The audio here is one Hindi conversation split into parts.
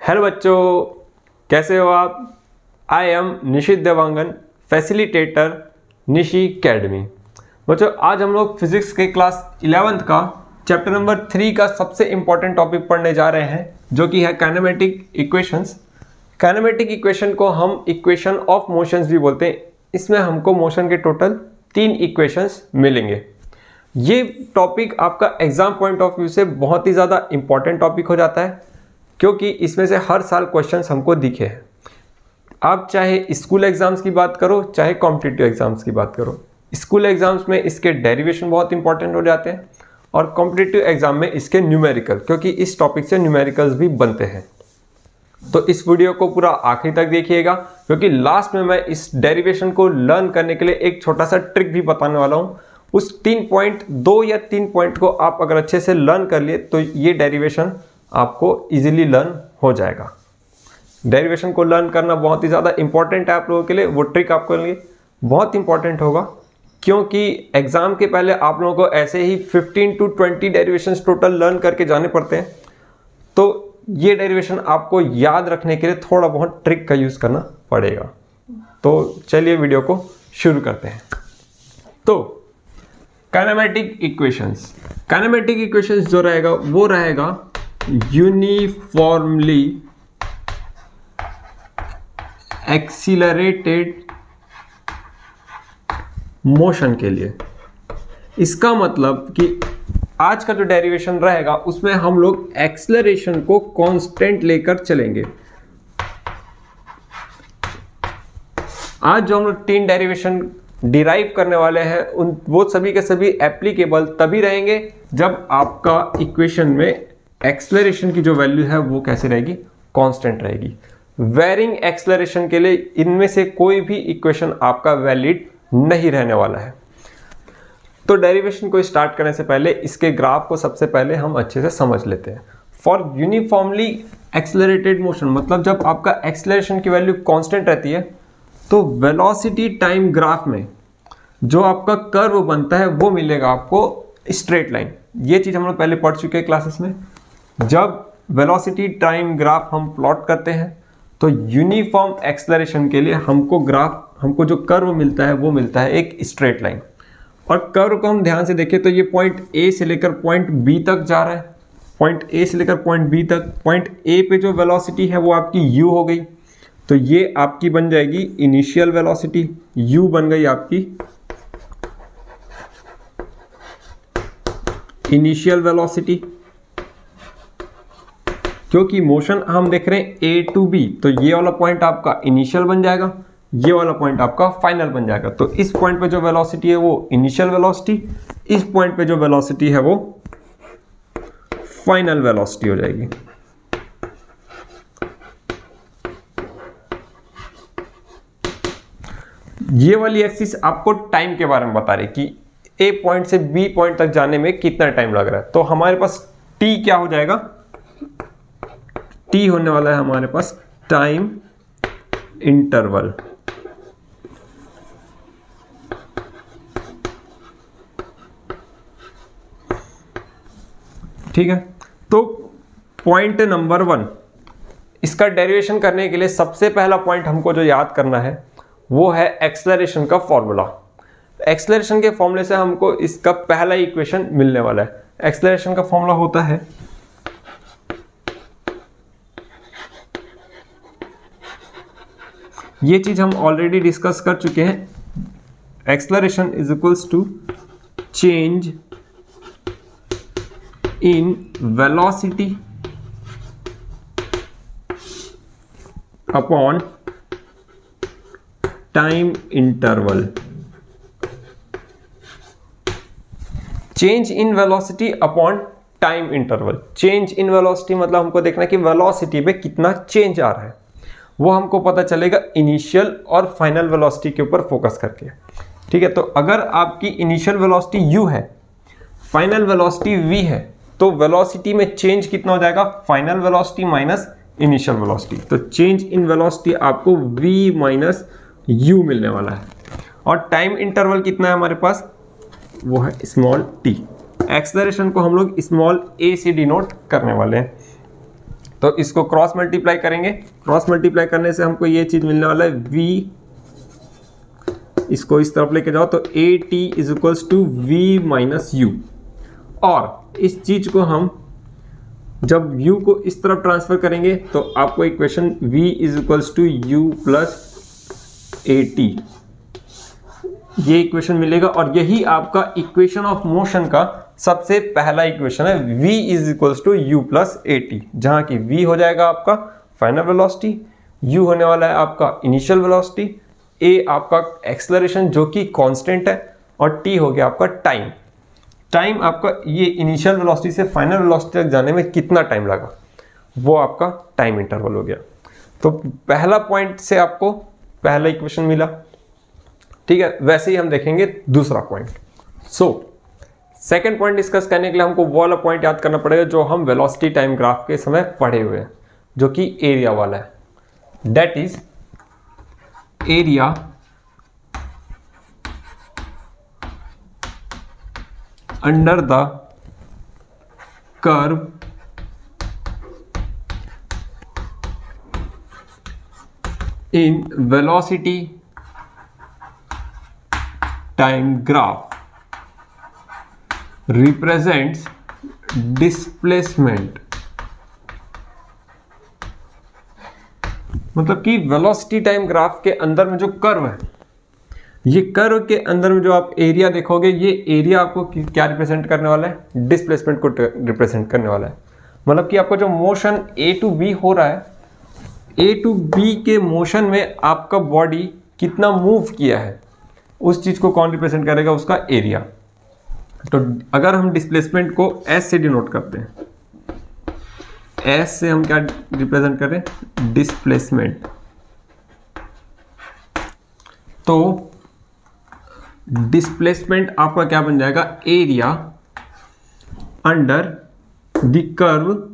हेलो बच्चों, कैसे हो आप। I am Nishit Dewangan, facilitator Nishi academy. बच्चों आज हम लोग फिजिक्स के क्लास 11th का चैप्टर नंबर 3 का सबसे इंपॉर्टेंट टॉपिक पढ़ने जा रहे हैं, जो कि है काइनेमेटिक इक्वेशंस। काइनेमेटिक इक्वेशन को हम इक्वेशन ऑफ मोशंस भी बोलते हैं। इसमें हमको मोशन के टोटल 3 इक्वेशंस मिलेंगे। ये टॉपिक आपका एग्जाम पॉइंट ऑफ व्यू से बहुत ही ज़्यादा इंपॉर्टेंट टॉपिक हो जाता है, क्योंकि इसमें से हर साल क्वेश्चंस हमको दिखे हैं। आप चाहे स्कूल एग्जाम्स की बात करो, चाहे कॉम्पिटिटिव एग्जाम्स की बात करो। स्कूल एग्जाम्स में इसके डेरिवेशन बहुत इंपॉर्टेंट हो जाते हैं और कॉम्पिटिटिव एग्जाम में इसके न्यूमेरिकल, क्योंकि इस टॉपिक से न्यूमेरिकल्स भी बनते हैं। तो इस वीडियो को पूरा आखिरी तक देखिएगा, क्योंकि लास्ट में मैं इस डेरिवेशन को लर्न करने के लिए एक छोटा सा ट्रिक भी बताने वाला हूँ। उस 2 या 3 पॉइंट को आप अगर अच्छे से लर्न कर लिए तो ये डेरिवेशन आपको इजीली लर्न हो जाएगा। डेरिवेशन को लर्न करना बहुत ही ज़्यादा इंपॉर्टेंट है आप लोगों के लिए। वो ट्रिक आपके लिए बहुत इंपॉर्टेंट होगा, क्योंकि एग्जाम के पहले आप लोगों को ऐसे ही 15 to 20 डेरिवेशंस टोटल लर्न करके जाने पड़ते हैं। तो ये डेरिवेशन आपको याद रखने के लिए थोड़ा बहुत ट्रिक का यूज़ करना पड़ेगा। तो चलिए वीडियो को शुरू करते हैं। तो काइनेमेटिक इक्वेशंस जो रहेगा वो रहेगा यूनिफॉर्मली एक्सीलरेटेड मोशन के लिए। इसका मतलब कि आज का जो डेरिवेशन रहेगा उसमें हम लोग एक्सीलरेशन को कांस्टेंट लेकर चलेंगे। आज जो हम लोग 3 डेरिवेशन डिराइव करने वाले हैं वो सभी के सभी एप्लीकेबल तभी रहेंगे जब आपका इक्वेशन में एक्सेलरेशन की जो वैल्यू है वो कैसे रहेगी, कांस्टेंट रहेगी। वेरिंग एक्सेलरेशन के लिए इनमें से कोई भी इक्वेशन आपका वैलिड नहीं रहने वाला है। तो डेरिवेशन को स्टार्ट करने से पहले इसके ग्राफ को सबसे पहले हम अच्छे से समझ लेते हैं। फॉर यूनिफॉर्मली एक्सेलरेटेड मोशन मतलब जब आपका एक्सेलरेशन की वैल्यू कांस्टेंट रहती है, तो वेलोसिटी टाइम ग्राफ में जो आपका कर्व बनता है वो मिलेगा आपको स्ट्रेट लाइन। ये चीज़ हम लोग पहले पढ़ चुके हैं क्लासेस में। जब वेलोसिटी टाइम ग्राफ हम प्लॉट करते हैं तो यूनिफॉर्म एक्सेलरेशन के लिए हमको जो कर्व मिलता है वो मिलता है एक स्ट्रेट लाइन। और कर्व को हम ध्यान से देखें तो ये पॉइंट ए से लेकर पॉइंट बी तक जा रहा है। पॉइंट ए से लेकर पॉइंट बी तक, पॉइंट ए पे जो वेलोसिटी है वो आपकी यू हो गई, तो ये आपकी बन जाएगी इनिशियल वेलोसिटी। यू बन गई आपकी इनिशियल वेलोसिटी। क्योंकि मोशन हम देख रहे हैं ए टू बी, तो ये वाला पॉइंट आपका इनिशियल बन जाएगा, ये वाला पॉइंट आपका फाइनल बन जाएगा। तो इस पॉइंट पे जो वेलोसिटी है वो इनिशियल वेलोसिटी, इस पॉइंट पे जो वेलोसिटी है वो फाइनल वेलोसिटी हो जाएगी। ये वाली एक्सिस आपको टाइम के बारे में बता रही कि ए पॉइंट से बी पॉइंट तक जाने में कितना टाइम लग रहा है। तो हमारे पास टी क्या हो जाएगा, टी होने वाला है हमारे पास टाइम इंटरवल। ठीक है। तो पॉइंट नंबर 1, इसका डेरिवेशन करने के लिए सबसे पहला पॉइंट हमको जो याद करना है वो है एक्सेलरेशन का फॉर्मूला। एक्सेलरेशन के फॉर्मूले से हमको इसका पहला इक्वेशन मिलने वाला है। एक्सेलरेशन का फॉर्मूला होता है ये चीज हम ऑलरेडी डिस्कस कर चुके हैं। Acceleration is equals to change in velocity upon time interval. Change in velocity upon time interval. Change in velocity मतलब हमको देखना है कि वेलोसिटी में कितना चेंज आ रहा है, वो हमको पता चलेगा इनिशियल और फाइनल वेलोसिटी के ऊपर फोकस करके। ठीक है। तो अगर आपकी इनिशियल वेलोसिटी u है, फाइनल वेलोसिटी v है, तो वेलोसिटी में चेंज कितना हो जाएगा, final velocity minus initial velocity. तो चेंज इन वेलोसिटी आपको v माइनस u मिलने वाला है। और टाइम इंटरवल कितना है हमारे पास, वो है स्मॉल t। एक्सेलरेशन को हम लोग स्मॉल a से डिनोट करने वाले हैं। तो इसको क्रॉस मल्टीप्लाई करेंगे, क्रॉस मल्टीप्लाई करने से हमको ये चीज़ मिलने वाला है v, इसको इस तरफ लेके जाओ तो at is equals to v minus u. और इस चीज़ को हम जब u को इस तरफ ट्रांसफर करेंगे तो आपको equation v is equals to u plus at, ये इक्वेशन मिलेगा। और यही आपका इक्वेशन ऑफ मोशन का सबसे पहला इक्वेशन है, v is equals to u plus at, जहाँ की v हो जाएगा आपका फाइनल वेलोसिटी, u होने वाला है आपका इनिशियल वेलोसिटी, a आपका एक्सेलरेशन जो कि कांस्टेंट है, और t हो गया आपका टाइम। टाइम आपका ये इनिशियल वेलोसिटी से फाइनल वेलोसिटी तक जाने में कितना टाइम लगा, वो आपका टाइम इंटरवल हो गया। तो पहला पॉइंट से आपको पहला इक्वेशन मिला, ठीक है। वैसे ही हम देखेंगे दूसरा पॉइंट। सेकंड पॉइंट डिस्कस करने के लिए हमको वो वाला पॉइंट याद करना पड़ेगा जो हम वेलोसिटी टाइम ग्राफ के समय पढ़े हुए हैं, जो कि एरिया वाला है। That is area under the curve in velocity time graph represents displacement, मतलब कि वेलोसिटी टाइम ग्राफ के अंदर में जो कर्व है, ये कर्व के अंदर में जो आप एरिया देखोगे, ये एरिया आपको क्या रिप्रेजेंट करने वाला है, डिस्प्लेसमेंट को रिप्रेजेंट करने वाला है। मतलब कि आपका जो मोशन ए टू बी हो रहा है, ए टू बी के मोशन में आपका बॉडी कितना मूव किया है, उस चीज़ को कौन रिप्रेजेंट करेगा, उसका एरिया। तो अगर हम डिस्प्लेसमेंट को एस से डिनोट करते हैं, एस से हम क्या रिप्रेजेंट करें, डिस्प्लेसमेंट, तो डिस्प्लेसमेंट आपका क्या बन जाएगा, area under the curve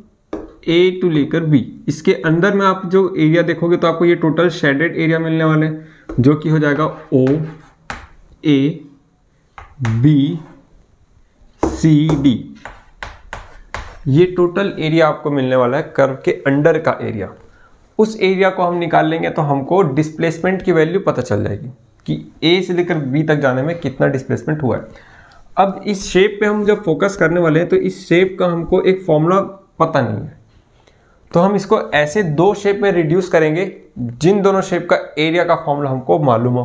A to लेकर बी। इसके अंदर में आप जो एरिया देखोगे तो आपको ये टोटल शेडेड एरिया मिलने वाले हैं, जो कि हो जाएगा ओ ए बी सी डी। ये टोटल एरिया आपको मिलने वाला है कर्व के अंडर का एरिया। उस एरिया को हम निकाल लेंगे तो हमको डिस्प्लेसमेंट की वैल्यू पता चल जाएगी कि ए से लेकर बी तक जाने में कितना डिस्प्लेसमेंट हुआ है। अब इस शेप पे हम जब फोकस करने वाले हैं तो इस शेप का हमको एक फॉर्मूला पता नहीं है, तो हम इसको ऐसे दो शेप में रिड्यूस करेंगे जिन दोनों शेप का एरिया का फॉर्मूला हमको मालूम हो।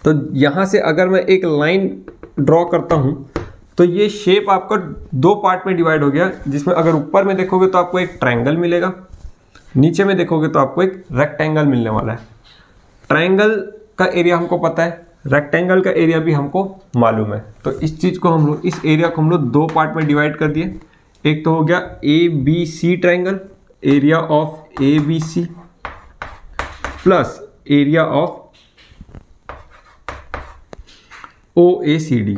तो यहाँ से अगर मैं एक लाइन ड्रॉ करता हूँ तो ये शेप आपका दो पार्ट में डिवाइड हो गया, जिसमें अगर ऊपर में देखोगे तो आपको एक ट्रायंगल मिलेगा, नीचे में देखोगे तो आपको एक रेक्टेंगल मिलने वाला है। ट्रायंगल का एरिया हमको पता है, रेक्टेंगल का एरिया भी हमको मालूम है। तो इस चीज़ को हम लोग, इस एरिया को हम लोग दो पार्ट में डिवाइड कर दिए। एक तो हो गया A B C triangle, area of A B C plus area of O A C D,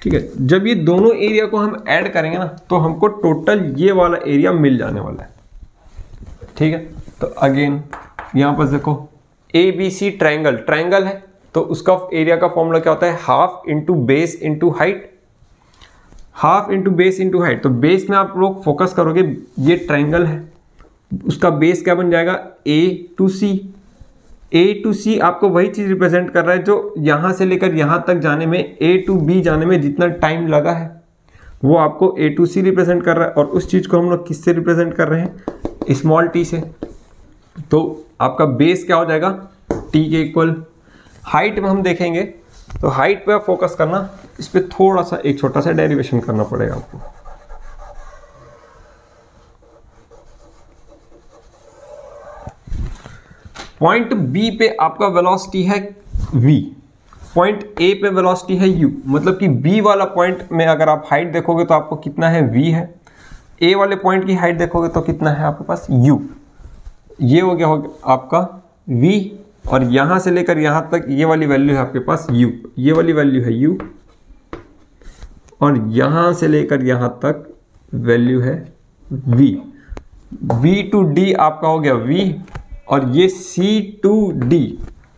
ठीक है। जब ये दोनों एरिया को हम ऐड करेंगे ना तो हमको टोटल ये वाला एरिया मिल जाने वाला है, ठीक है। तो अगेन यहाँ पर देखो A B C triangle, triangle है तो उसका एरिया का फॉर्मूला क्या होता है, half into base into height, half into base into height. तो बेस में आप लोग फोकस करोगे, ये ट्रायंगल है, उसका बेस क्या बन जाएगा, ए टू सी। ए टू सी आपको वही चीज़ रिप्रेजेंट कर रहा है जो यहाँ से लेकर यहाँ तक जाने में, ए टू बी जाने में जितना टाइम लगा है वो आपको ए टू सी रिप्रेजेंट कर रहा है। और उस चीज़ को हम लोग किससे रिप्रेजेंट कर रहे हैं, स्मॉल टी से। तो आपका बेस क्या हो जाएगा, टी के इक्वल। हाइट में हम देखेंगे तो हाइट पे आप फोकस करना, इस पर थोड़ा सा एक छोटा सा डेरिवेशन करना पड़ेगा आपको। पॉइंट बी पे आपका वेलोसिटी है v, पॉइंट ए पे वेलोसिटी है u। मतलब कि b वाला पॉइंट में अगर आप हाइट देखोगे तो आपको कितना है, v है। a वाले पॉइंट की हाइट देखोगे तो कितना है आपके पास, u। ये हो गया आपका v, और यहाँ से लेकर यहाँ तक ये वाली वैल्यू है आपके पास u, ये वाली वैल्यू है u, और यहाँ से लेकर यहाँ तक वैल्यू है v। v टू d आपका हो गया v, और ये c टू d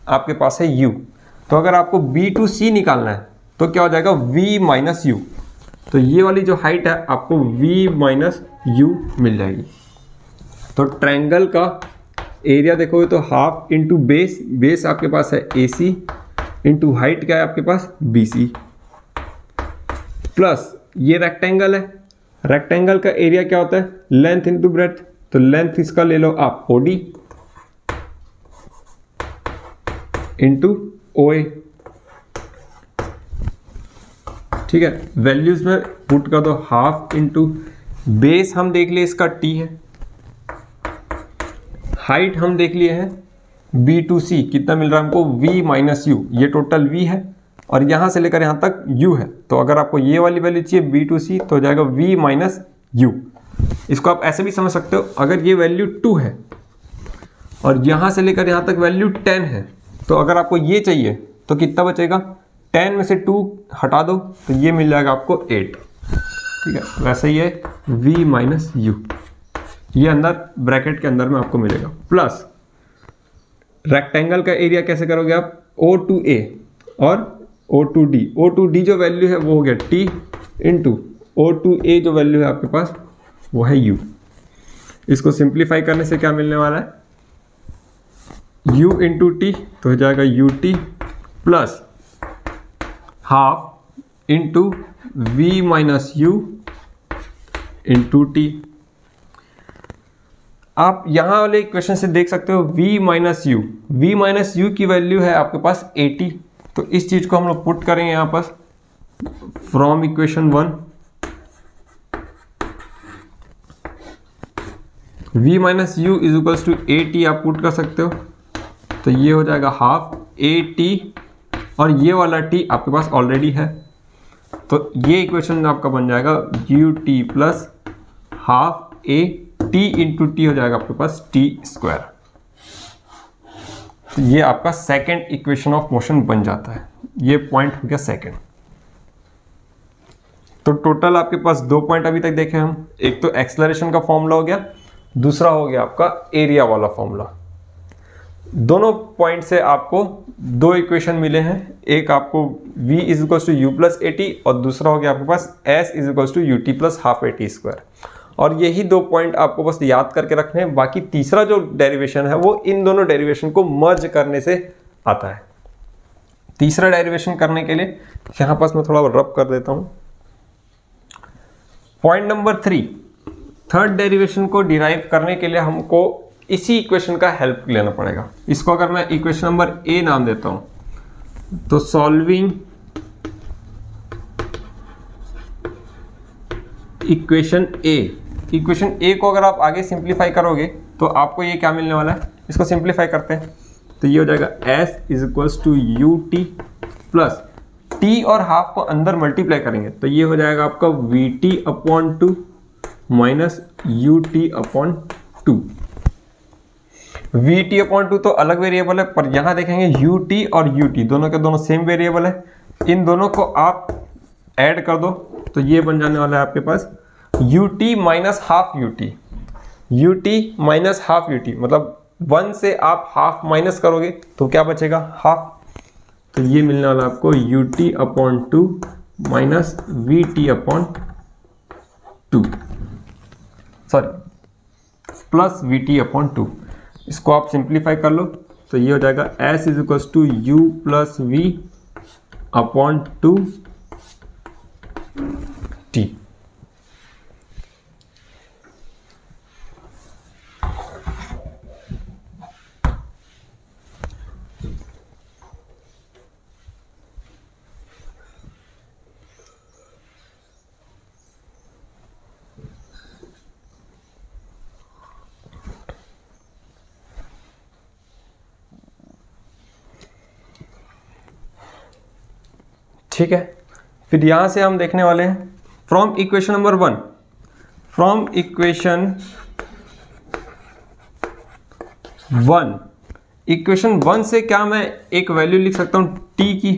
आपके पास है u। तो अगर आपको b टू c निकालना है तो क्या हो जाएगा, v माइनस u। तो ये वाली जो हाइट है आपको v माइनस यू मिल जाएगी। तो ट्रायंगल का एरिया देखोगे तो हाफ इंटू बेस, बेस आपके पास है AC इंटू हाइट क्या है आपके पास BC, प्लस ये रेक्टेंगल है, रेक्टेंगल का एरिया क्या होता है लेंथ इंटू ब्रेथ, तो लेंथ इसका ले लो आप OD इंटू OA, ठीक है। वैल्यूज में पुट कर दो हाफ इंटू बेस हम देख लिए इसका T है, हाइट हम देख लिए हैं B2C कितना मिल रहा है हमको V माइनस यू, ये टोटल V है और यहाँ से लेकर यहाँ तक U है। तो अगर आपको ये वाली वैल्यू चाहिए B2C तो हो जाएगा V माइनस यू। इसको आप ऐसे भी समझ सकते हो, अगर ये वैल्यू 2 है और यहाँ से लेकर यहाँ तक वैल्यू 10 है, तो अगर आपको ये चाहिए तो कितना बचेगा, 10 में से 2 हटा दो तो ये मिल जाएगा आपको 8, ठीक है। वैसे ये V माइनस यू ये अंदर ब्रैकेट के अंदर में आपको मिलेगा, प्लस रेक्टेंगल का एरिया कैसे करोगे आप O2A और O2D, O2D जो वैल्यू है वो हो गया T इंटू O2A जो वैल्यू है आपके पास वो है U। इसको सिंप्लीफाई करने से क्या मिलने वाला है U इंटू T, तो हो जाएगा UT plus half into V minus you into T। आप यहाँ वाले इक्वेशन से देख सकते हो V माइनस यू की वैल्यू है आपके पास 80, तो इस चीज को हम लोग पुट करेंगे यहाँ पास from equation 1, V minus u is equals to 80 आप पुट कर सकते हो, तो ये हो जाएगा हाफ AT और ये वाला T आपके पास ऑलरेडी है, तो ये इक्वेशन आपका बन जाएगा UT plus half AT into T हो जाएगा आपके पास T स्क्वायर। तो ये आपका सेकेंड इक्वेशन ऑफ मोशन बन जाता है, ये पॉइंट हो गया सेकेंड। तो टोटल आपके पास 2 पॉइंट अभी तक देखे हम, एक तो एक्सेलरेशन का फॉर्मूला हो गया, दूसरा हो गया आपका एरिया वाला फॉर्मूला। दोनों पॉइंट से आपको 2 इक्वेशन मिले हैं, एक आपको v is equal to u plus AT और दूसरा हो गया आपके पास S is equal to UT plus half AT square. और यही 2 पॉइंट आपको बस याद करके रखने हैं, बाकी तीसरा जो डेरिवेशन है वो इन दोनों डेरिवेशन को मर्ज करने से आता है। तीसरा डेरिवेशन करने के लिए यहाँ पास मैं थोड़ा रब कर देता हूँ। पॉइंट नंबर 3, थर्ड डेरिवेशन को डिराइव करने के लिए हमको इसी इक्वेशन का हेल्प लेना पड़ेगा। इसको अगर मैं इक्वेशन नंबर A नाम देता हूँ, तो solving equation A, equation A को अगर आप आगे सिंप्लीफाई करोगे तो आपको ये क्या मिलने वाला है, इसको सिंप्लीफाई करते हैं तो ये हो जाएगा S is equals to UT plus T और हाफ को अंदर मल्टीप्लाई करेंगे तो ये हो जाएगा आपका VT upon 2 minus UT upon 2। VT upon 2 तो अलग वेरिएबल है, पर यहाँ देखेंगे UT और UT दोनों के दोनों सेम वेरिएबल है, इन दोनों को आप ऐड कर दो तो ये बन जाने वाला है आपके पास UT minus half UT, UT minus half UT, मतलब 1 से आप हाफ माइनस करोगे तो क्या बचेगा हाफ, तो ये मिलने वाला आपको UT upon 2 minus VT upon 2, sorry plus VT upon 2। इसको आप सिंप्लीफाई कर लो तो ये हो जाएगा S is equal to U plus V upon 2 T। ठीक है, फिर यहां से हम देखने वाले हैं from equation number 1, from equation 1 से क्या मैं एक वैल्यू लिख सकता हूं t की,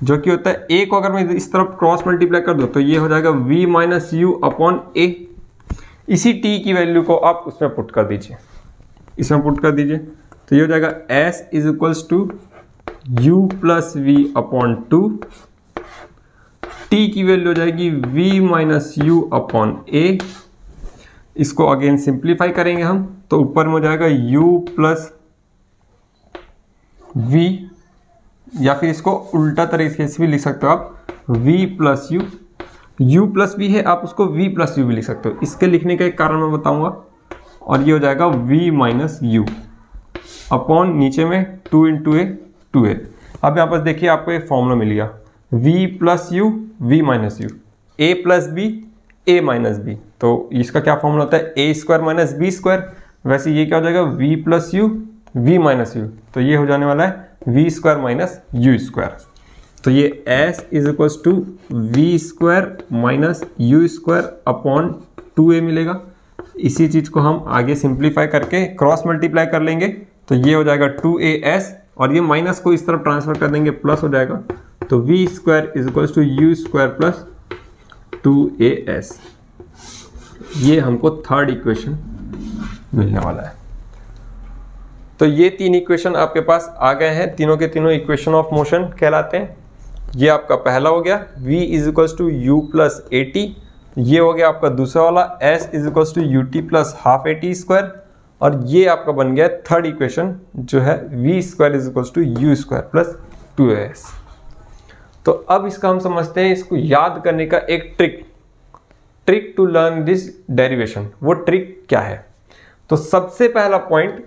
जो कि होता है a को अगर मैं इस तरफ क्रॉस मल्टीप्लाई कर दूं तो ये हो जाएगा v minus u upon a। इसी t की वैल्यू को आप उसमें पुट कर दीजिए, इसमें पुट कर दीजिए तो ये हो जाएगा s is equals to u plus v upon 2 t की वैल्यू हो जाएगी v minus u upon a। इसको अगेन सिंप्लीफाई करेंगे हम, तो ऊपर में हो जाएगा u प्लस v, या फिर इसको उल्टा तरीके से भी लिख सकते हो आप, v plus you, u plus v है, आप उसको v प्लस यू भी लिख सकते हो। इसके लिखने का एक कारण मैं बताऊंगा। और ये हो जाएगा v माइनस यू अपॉन नीचे में 2 इंटू ए 2a। अब यहाँ पर देखिए आपको एक फॉर्मूला मिल गया, v plus u v minus u, a plus b a minus b। तो इसका क्या फॉर्मूला होता है, a square minus b square. वैसे ये क्या हो जाएगा, v plus u v minus u, तो ये हो जाने वाला है v square minus u square. तो ये s is equal to v square minus u square upon 2a मिलेगा। इसी चीज़ को हम आगे सिंप्लीफाई करके क्रॉस मल्टीप्लाई कर लेंगे, तो ये हो जाएगा 2as, और ये माइनस को इस तरफ ट्रांसफर कर देंगे, प्लस हो जाएगा। तो v square is equal to u square plus 2as। ये हमको थर्ड इक्वेशन मिलने वाला है। तो ये 3 इक्वेशन आपके पास आ गए हैं, तीनों के तीनों इक्वेशन ऑफ मोशन कहलाते हैं। ये आपका पहला हो गया, v is equal to u plus a t. ये हो गया आपका दूसरा वाला, s is equal to u t plus half a t square. और ये आपका बन गया थर्ड इक्वेशन जो है v square is equal to u square plus 2as। तो अब इसका हम समझते हैं, इसको याद करने का एक trick to learn this derivation. वो ट्रिक क्या है, तो सबसे पहला पॉइंट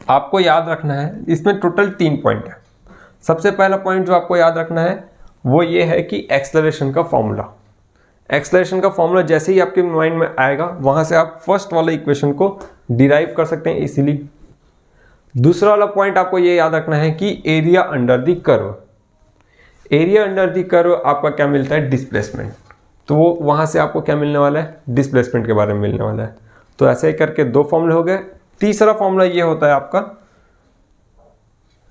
आपको याद रखना है, इसमें टोटल 3 पॉइंट है। सबसे पहला पॉइंट जो आपको याद रखना है वो ये है कि एक्सेलरेशन का फॉर्मूला। एक्सेलरेशन का फॉर्मूला जैसे ही आपके माइंड में आएगा, वहां से आप फर्स्ट वाले इक्वेशन को डिराइव कर सकते हैं इजीली। दूसरा वाला पॉइंट आपको ये याद रखना है कि area under the curve. Area under the curve आपका क्या मिलता है, डिस्प्लेसमेंट। तो वो वहां से आपको क्या मिलने वाला है, डिस्प्लेसमेंट के बारे में मिलने वाला है। तो ऐसे ही करके 2 फॉर्मूले हो गए। तीसरा फॉर्मूला ये होता है आपका,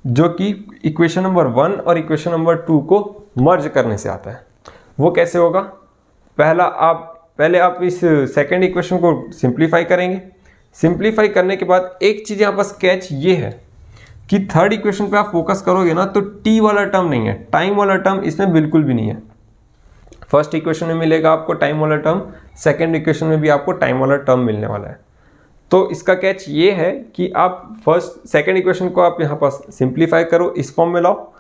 जो कि इक्वेशन नंबर 1 और इक्वेशन नंबर 2 को मर्ज करने से आता है। वो कैसे होगा, पहले आप इस सेकंड इक्वेशन को सिंप्लीफाई करेंगे। सिंप्लीफाई करने के बाद एक चीज़ यहाँ पर कैच ये है कि थर्ड इक्वेशन पे आप फोकस करोगे ना, तो टी वाला टर्म नहीं है, टाइम वाला टर्म इसमें बिल्कुल भी नहीं है। फर्स्ट इक्वेशन में मिलेगा आपको टाइम वाला टर्म, सेकेंड इक्वेशन में भी आपको टाइम वाला टर्म मिलने वाला है। तो इसका कैच ये है कि आप सेकेंड इक्वेशन को आप यहाँ पर सिंप्लीफाई करो, इस फॉर्म में लाओ,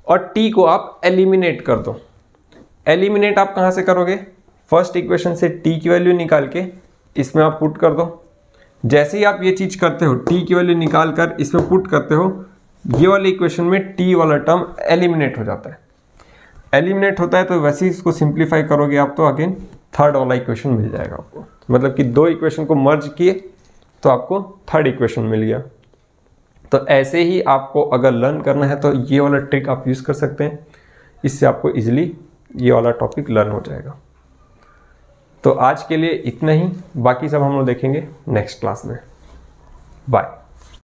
और t को आप एलिमिनेट कर दो। एलिमिनेट आप कहाँ से करोगे, फर्स्ट इक्वेशन से t की वैल्यू निकाल के इसमें आप पुट कर दो। जैसे ही आप ये चीज़ करते हो, t की वैल्यू निकाल कर इसमें पुट करते हो, ये वाले इक्वेशन में t वाला टर्म एलिमिनेट हो जाता है। एलिमिनेट होता है तो वैसे ही इसको सिंप्लीफाई करोगे आप, तो अगेन थर्ड वाला इक्वेशन मिल जाएगा आपको। मतलब कि 2 इक्वेशन को मर्ज किए तो आपको थर्ड इक्वेशन मिल गया। तो ऐसे ही आपको अगर लर्न करना है तो ये वाला ट्रिक आप यूज़ कर सकते हैं, इससे आपको इजीली ये वाला टॉपिक लर्न हो जाएगा। तो आज के लिए इतना ही, बाकी सब हम लोग देखेंगे नेक्स्ट क्लास में। बाय।